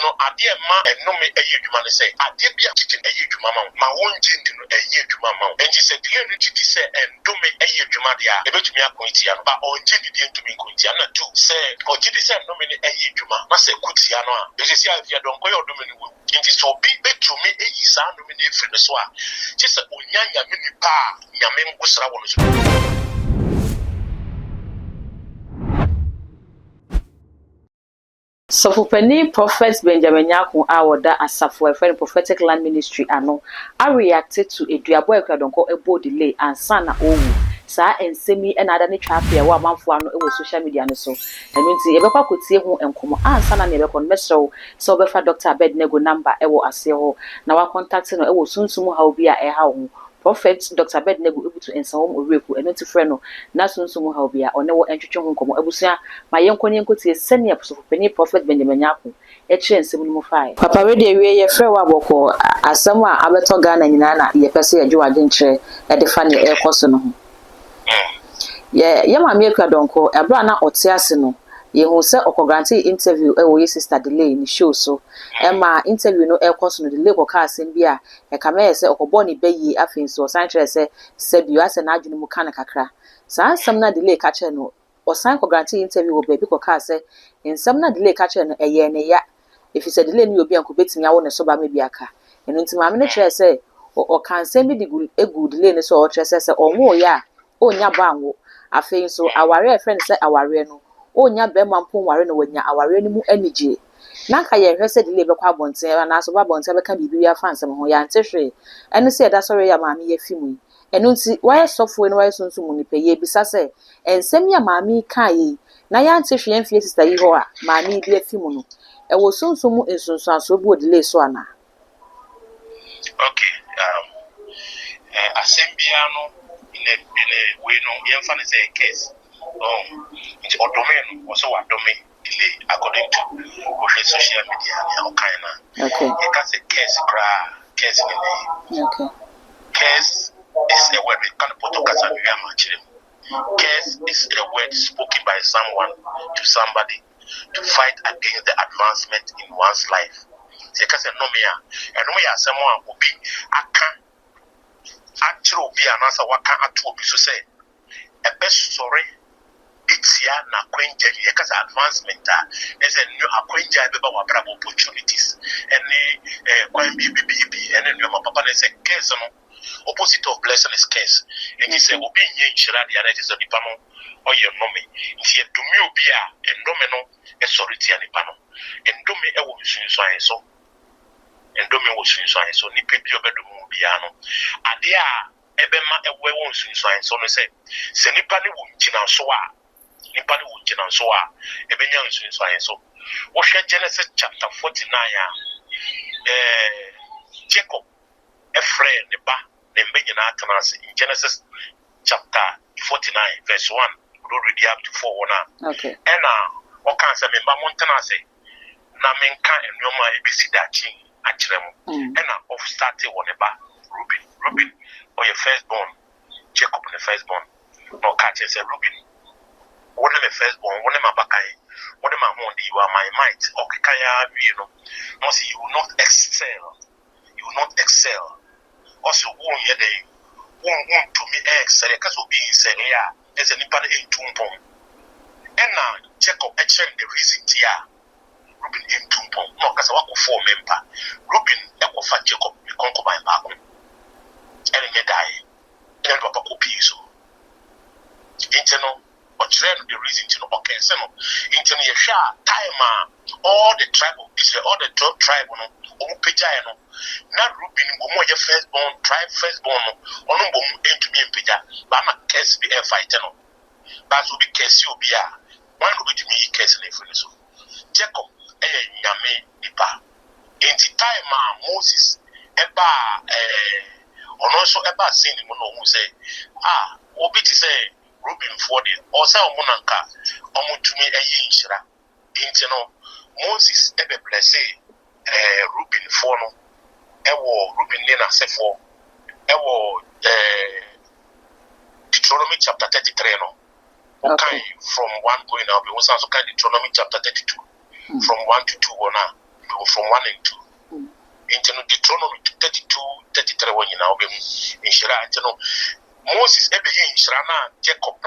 no ade ma enome eye adwuma ne say ade bia titi eye adwuma ma won gindi no eye adwuma ma enti say delay no titi say endome eye adwuma dia ebetumi akontia no ba on gindi die ntumi kontia na tu say o gindi say endome ne eye adwuma na say kutia no a be say afia Donkor odome ne wo enti so bi betumi eyi sa ndome ne efiri ne so a che say onyanya mini pa nyame ngusra wo no so. So for Penny Prophet Benjamin Nyarko Awoda Asafo friend prophetic land ministry ano I reacted to a duabo Donkor ebo delay and sana owu saa ensemi na ada ne twafe e wa manfo ano e wo social media ne so enu nti e bekwa kotie ho enkomo ansa na ne bekon mesrew so befa Dr. Abednego number e wo ase ho na wa contact no e wo sunsum ha obi a e ha ho Prophet Dr. Abednego ebutu ensawom oreku enu nti frɛ no na sunsum ha obi a one wo entwetwe ho nkomo abusua ma yenkonye nkotie senia so Penny Prophet Benjamin Nyarko e kire nsem no mu fae papa we de wie ye frɛ wa bɔkɔ asɛm a abeto Ghana nyina na ye pese ye dwo agenkyerɛ e de fa ne e koso no ho ye mama Akua Donkor ebra na otiase no ye hu se okogrante interview e wo ye sister delay ni show so e ma interview no e koso no delay ko ka asem bi a e ka me se okobɔ ne bayi afin so san kyerɛ se bi ase na adwene mu kana kakra san asɛm na delay ka kyerɛ no osan okogrante interview wo baby ko ka se ensɛm na delay ka kyerɛ no eye ne ya efi se delay ni obi anko betimi awo ne so ba me bi aka enu nti ma me ne kyerɛ se o kan se bi de good delay ne so o kyerɛ se onwo ya onya ba anwo afei so aware friend say aware no onya bema mpo ware no wanya aware no mu anigye na ka ye hwese delay be kwa bonten na so ba bonten be ka bibi ya fansem ho ya ntehwe eno se da sori ya maami ya fimu eno nti why sofo no why sunsu mu ni pe ye bisa se ensem ya maami kan yi na ya ntehwe en fie sister yi ho a maami bi afimu no e wo sunsu mu ensunsu aso bi o delay so ana okay asembia no in a way no yemfa say case it's odomeno also adome delay according to social media or kind okay you can say case case in the okay case is a word we can put to kasa case is a word spoken by someone to somebody to fight against the advancement in one's life say kasa no me a someone obi aka actually obi anasa waka atu obi so say e be sorry itia na kwenja ye kasa advancement is a new akwenja be ba wabra opportunities any kwen bi any new papa na say case no opposite of blessing is case and he say obi nye nshira dia na just nipa no oye nome nti edumi obi a endome no e sorry tia nipa no endome e wo sunsuan so endome wo sunsuan so nipa bi obedomu bia no ade a ebema ewe wo sunsuan so no say se nipa ne wo ngina so a ebenya sunsuan so wo hwe Genesis chapter 49 Jacob Ephraim ne ba ne mbenyina atanase in Genesis chapter 49 verse 1 we read up to 4 na okay ena o kan se me ba montanase na menka enoma ebesi dachi akyerem ena of started one ba Ruben or your firstborn Jacob the firstborn no catch say Ruben one of the firstborn one of my bakai one of my hondi you are my might okay kaya you know no see you will not excel also won ye dey won to me excel cause obi say ya is any part in tumpom ena Jacob actually the reason here Ruben in tumpom no cause wa ko four member Ruben e ko fa Jacob be concubine back and he die and papa ko piso internal or the reason to know okay so internal ye sha time all the tribe of Israel all the 12 tribe no o peja no na Ruben go your firstborn tribe firstborn no ono go into me peja ba ma case be a fight no ba so be case obi a one go to me case na free so Jacob nyame nipa enti time Moses eba ono so eba sin mu no hu say obi ti say Ruben for the or say omunanka omutumi eyi nshira enti no Moses ebe bless Ruben for no ewo Ruben ne na sefo ewo Deuteronomy chapter 33 no okay from 1 going up we also kind Deuteronomy chapter 32 from 1 to 2 ona from 1 and 2. Into Deuteronomy 32, 33 when you now be in Shira, you know, Moses ebe in Shirana, Jacob,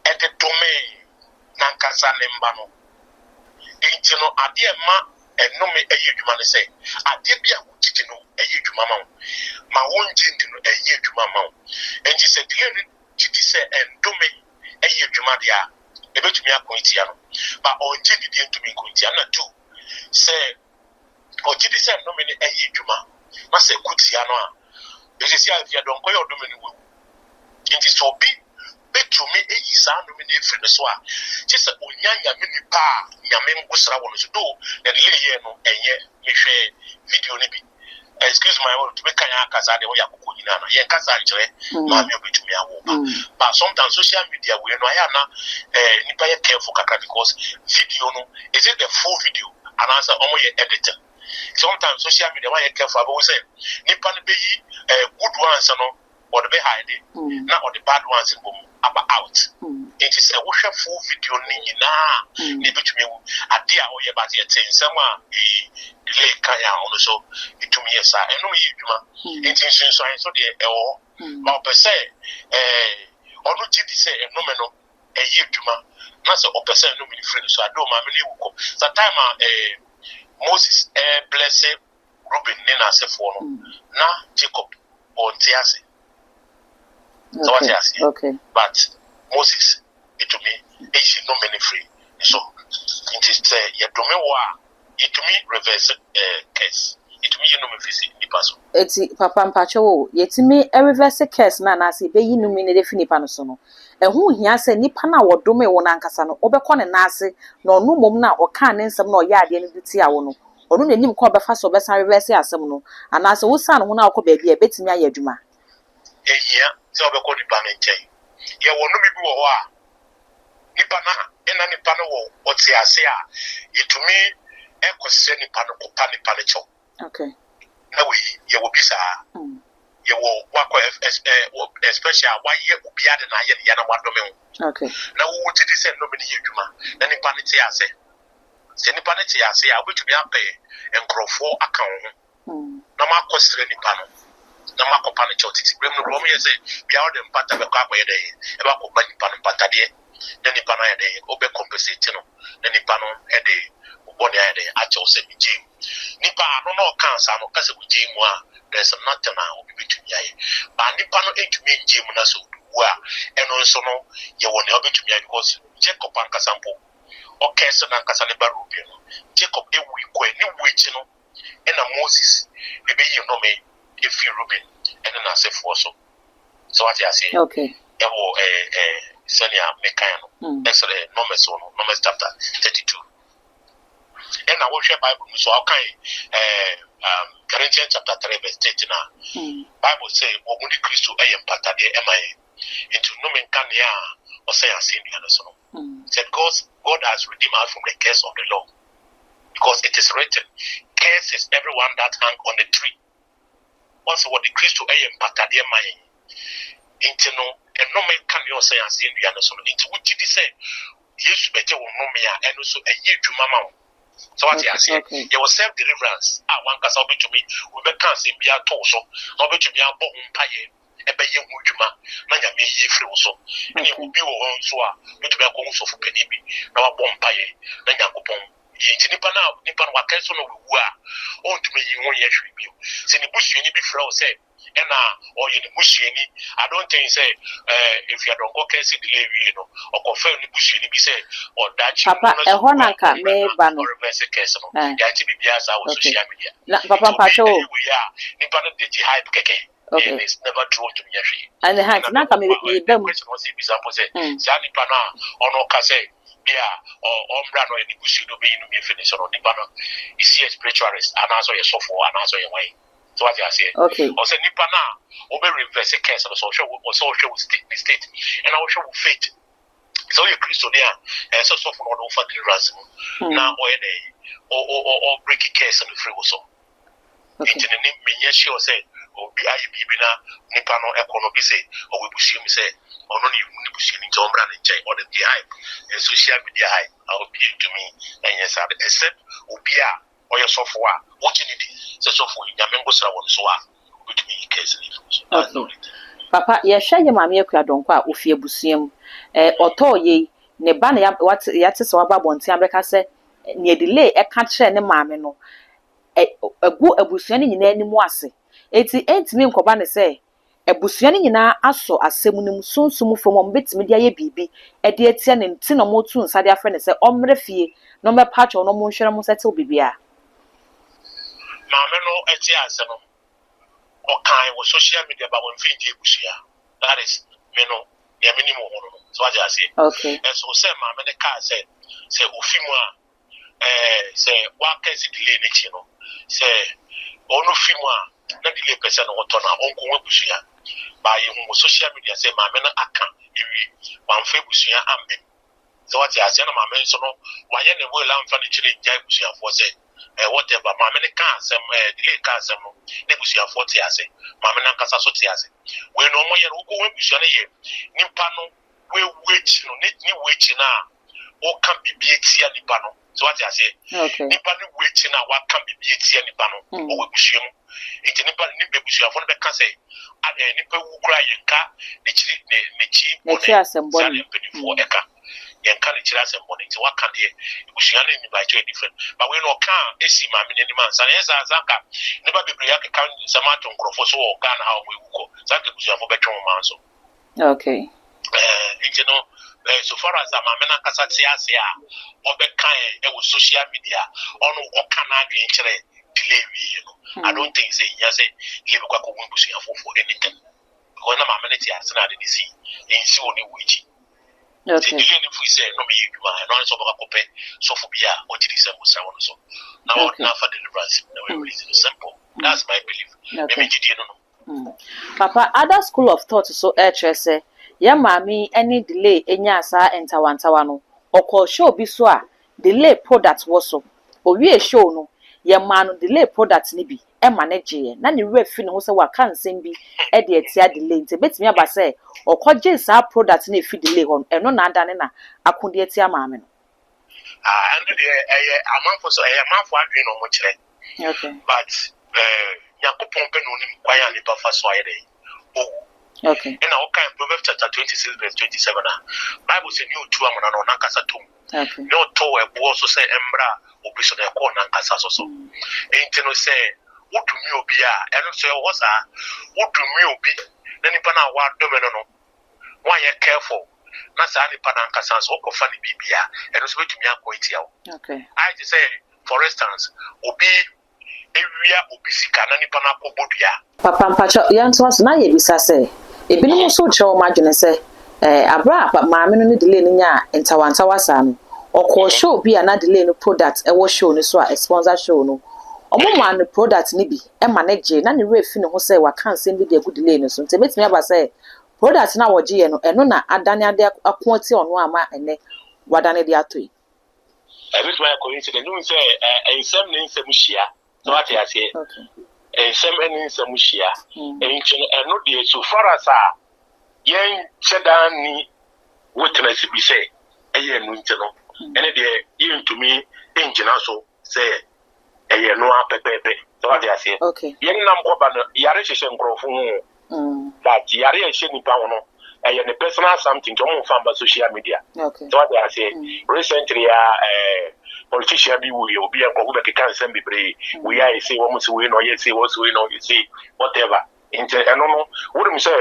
at the domain, Nankasa Nembano. Into no idea ma and no me a year man say, I did be a did know a year to mamma. My own gin a year to mamma. And she said, she said, and do me a year to Madia, a bit to me a Quintiano, but on gin didn't to me Quintiana too. Say, or did he say no many a year to ma? Must say, Quintiano. It is here if you don't go your domain. It is so big. To me, a sound nominate for the soir. Just a unyanya mini pa, Yamin Gusra wants to do, and lay no, and yet, me share video nibi. Excuse my word to make Kayakas are the way I could in Anna, Yankas actually, mammy will be to me a woman. But sometimes social media, we know I am not Nipaya careful because video no, is it the full video and answer only editor. Sometimes social media, why you careful, I always say, Nipan be good ones or the behind it, not on the bad ones in boom. Out. It is a washer full video nina. Maybe to me, a dear or your body at saying someone delay Kaya also it to me as I know you. Intention so I saw the or per se, or not to say a nominal a year to ma. Not so per se no many friends, so I don't mammy. That time Moses blessed Ruben Nina Sephono, now Jacob or Tiasi. So what I say, but Moses, it to me, is no many free. So it is you to me wa, it to me reverse case. It to me you know me visit the person. It's Papa Pacho, yet to me a reverse case, Nana, see, be you know me the Finny Panasono. And who he has said Nipana or Dome or Nankasano, Obecon and Nasi, no mumna or cannon some no yard in the Tiaono, or no name called the first of us reverse as some, and as a son who now could be a bit to me a yeduma. A year, so we call it Banate. You will not be war. Nipana, and any panel, what's the Asia? You to me, a question Nipano Panicho. Okay. No, you will be, sir. You will work especially why you will be at an Yana Wadomen. Okay. Now, what did you say? Nobody you, then Nipanity, I say. Senipanity, I say, I will to be up and grow for account. No more question Nipano. No matter what it's bring the Romy say, be out and part of a car by a day, about Bani Pan Patade, then the Pana day, Obe compensating, then the Pano a day, Bonnie a day, actual said Jim. Nipa, no cancer, no casa with Jim, there's nothing now between ye. But Nipano ain't to me Jim Nasso, and also no, you won't help to me because Jacob and Casampo, or Castle and Casaneba Rubian, Jacob, a week, new witch, and a Moses, maybe you know me. If you Ruben, and then I say for so what I say, okay, Senia Mecano, excellent, Numbers chapter 32. And I will share Bible, so how can Corinthians chapter 3, verse 39. Bible say, what would the Christ to a patade MIA into Nomen Kanya or say a senior son? Said God has redeemed us from the curse of the law, because it is written, curse is everyone that hang on the tree. Also, what the Christ to a patade MIA into no, and no man can you say a senior son into which it is said, yes, better will know me and also a year to Mamma. So what I say, you will self deliverance. I want us to me, we be cancer be a torso, or be to be a bone pie, a bayon Mujuma, Nanya me ye free also. And it will be on so, which be a gonso for Penibi, now a bone pie, Nanya Copon. Nipan Wakason of Wua, on to me, you won't yet review. Send the bush any before said, and or in the bush any. I don't think say, if you don't go see the lady, or confirm the bush any be said, or that Papa, a Honaka may ban or reverse a case of Yantibias, our social media. Papa Pacho, we are Nipan of the Jihad Keke. Okay. It's never true to me. And the hands not coming with them. Was example say, Sani Pana, or no Case. Or Umbrano and the Bush to be in the finish on the banner. You see a spiritualist and also a software and also a way. So what I say, okay, or say Nipana, or reverse a case of social state, and I will show faith. So you Christian and so for all over the ransom now or break a case on the free also. Into the name Minyashio say, or be I be now Nipano economy say, or we push him say. Or not even pushing into Umbrella and check or the hype and social media hype. I will be to me and yes, except Ubia or your software, what you need, so for Yamengo Sawan Soa, which me case. Papa, ye share your mammy Donkor a ofie busuam. Oto ye, ne ban what yatis or babonti America say, near delay a catcher and mammy no. A good abusiani in any moise. 88 me nkobane say. Ebusuani nyina aso asemunum sunsumu from betimi dia ye bibi e de atia ne nti no motu nsa de afre ne se omre fie no me patch no mo nhwere mo settle bibia maame no eti ase no okan wo social media ba won fi die busua that is me no ya minimum ho no so aja ase okay and so say maame ne ka say ofimu a say wa kesi delay ne chi no say onu fimu a na delay pese no woto na onko wa busua by social media say maame na aka ewi wan fa busua ambe so what ya say na maame so no wa ye ne wo la mfa ne chire jai busua fo say whatever maame ne ka asem delay ka asem no ne busua fo te ase maame na kasa so te ase we no mo ye wo we busua ne ye nimpa no we wechi no ni wechi na o kan bibie tia nipa no so what ya say okay nipa ne wechi na wa kan bibie tia nipa no o we busua mu enti nipa ni be busua fo no be ka say nipa wu kura yenka ne chiri ne chi ne chi asembɔ ne penifo eka yenka ne chiri asembɔ ne nti waka de busua ne ni ba che different but we no kan esi ma me ni man san yesa zanka nipa bebre ya ka samato nkrofo so o Ghana ha o wuko zanka busua fo betwe mo man so okay nti no so far as ma me na kasa tia ase a obekan e wo social media ono o kana adwen kire delay we no I don't think say yes live kwa ko wumbusu ya for anything because na ma me tia ase na de si ensi oni wuji okay delay ni fu say no me yeduma no so baka kope so for bia o ti say mo sa wono so now na for deliverance no way is simple that's my belief okay. me jidi no Papa other school of thought so say ya mami any delay enya asa entawantawa no okọ show bi so a delay product wo so owie show no ya ma no delay product ni bi e manage na ne refi ne ho se wa kan nsem bi e de atia delay nti betimi aba se okọje sa product na efi delay ho eno na adane na akonde atia maame no and the amanfo so amanfo adwen no mo kire okay but yakopon pe no nim kwaya ni ba fa so ayede okay and our kind Proverbs chapter 26 verse 27 Bible say new two amana no nankasa tom okay no to e bo so say embra obi so na ko nankasa so enti no say wodumi obi a eno so e wo sa wodumi obi na nipa na wa do me no one ye careful na sa nipa nankasa so ko fa ni bibia eno so betumi akoitia wo okay I just say for instance obi ewia obi sika na nipa na akobodua papa mpacho yanto aso na ye bisa se ebinom so chewo madwene se abra maame no ne delay no nya ntawantawa sa no okọ show bi na delay no product e wo show no so a sponsor show no omo man no product ni bi e manage na ne refi ne ho se wa cancel bi de good delay no so nte betimi aba se product na wo je ye no eno na adane ade akoati ono ama ene wadane de atoi every way coincidence no say ensem ne ensem hia so what you say okay ensem ene ensem hia eno de so far as yen chedan ni witness bi say eye no nche no ene de yen to me engina so say eye no apepepe so what you say okay yen nam ko ba no yare hwehwe nkrofo that yare ehye nipa ho no eye ne personal something to mo fan ba social media okay so what you say recently politician bi we obi en ko be kan sem bibre we are say wo mo say we no ye say what we no you say whatever inte eno what me say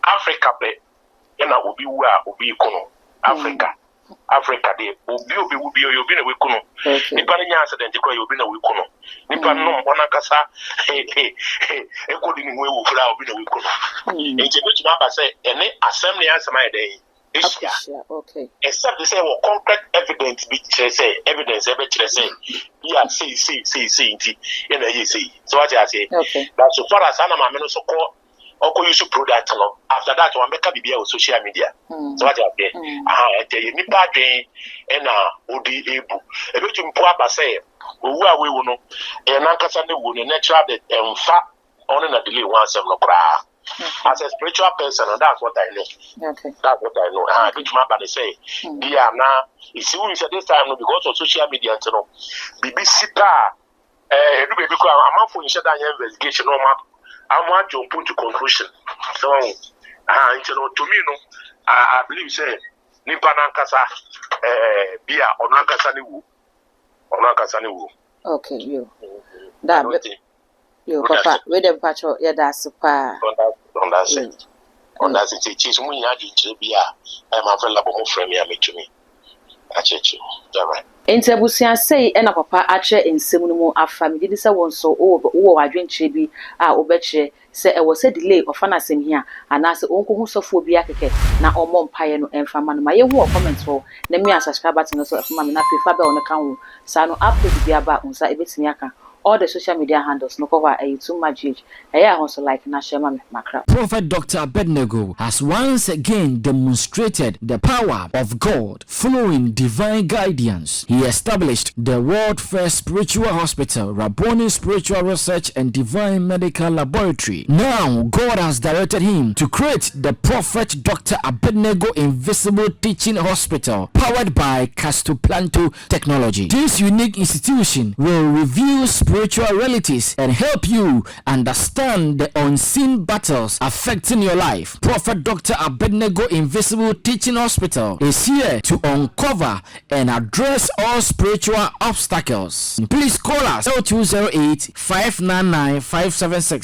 Africa be na obi wu a obi kono Africa de obi na we kono nipa nya accident ko obi na we kono nipa no bona kasa e ko di ni we wu fura obi na we kono inte be tuma ba say ene assembly answer my day okay except they say what concrete evidence be say evidence ebe say yeah say inti na you say so what I say okay that so far as ana ma me no so ko oko use product no after that one make bibia on social media so what I say ente ni pa dwen na odi ebu ebetum po aba say owu a we wo no e na nkasa ne wo ne natural de emfa on na delay one sem no kra. As a spiritual person, and that's what I know. Okay. That's what I know. I think my body say, yeah, now, you see, we said this time because of social media, you know, BBC I'm for investigation. I'm want to put to conclusion. So, to me, no, I believe say nipa nankasa bia onankasa ni wu. Okay, you. That you papa we dem pacho ya da super. On that it is mu nya di bia my friend labo mo frame ya metumi. Achechi. Right. Intebusia say na papa ache ensem no mu afa me di se won so wo adwenkyere bi a obekye se e wo se delay of an asem hia anase onko hu sofo bi akeke na omo mpaye no emfa ma no ma ye hu comment ho na me subscribe button so afama me na prefer be on kan wo sa no upload bi aba unsa ebetimi aka all the social media handles no cover too much age also like na share ma makra. Prophet Dr. Abednego has once again demonstrated the power of God following divine guidance. He established the world first spiritual hospital, Rabboni Spiritual Research and Divine Medical Laboratory. Now God has directed him to create the Prophet Dr. Abednego Invisible Teaching Hospital powered by Castoplanto technology. This unique institution will reveal spiritual realities and help you understand the unseen battles affecting your life. Prophet Dr. Abednego Invisible Teaching Hospital is here to uncover and address all spiritual obstacles. Please call us 0208 599 576.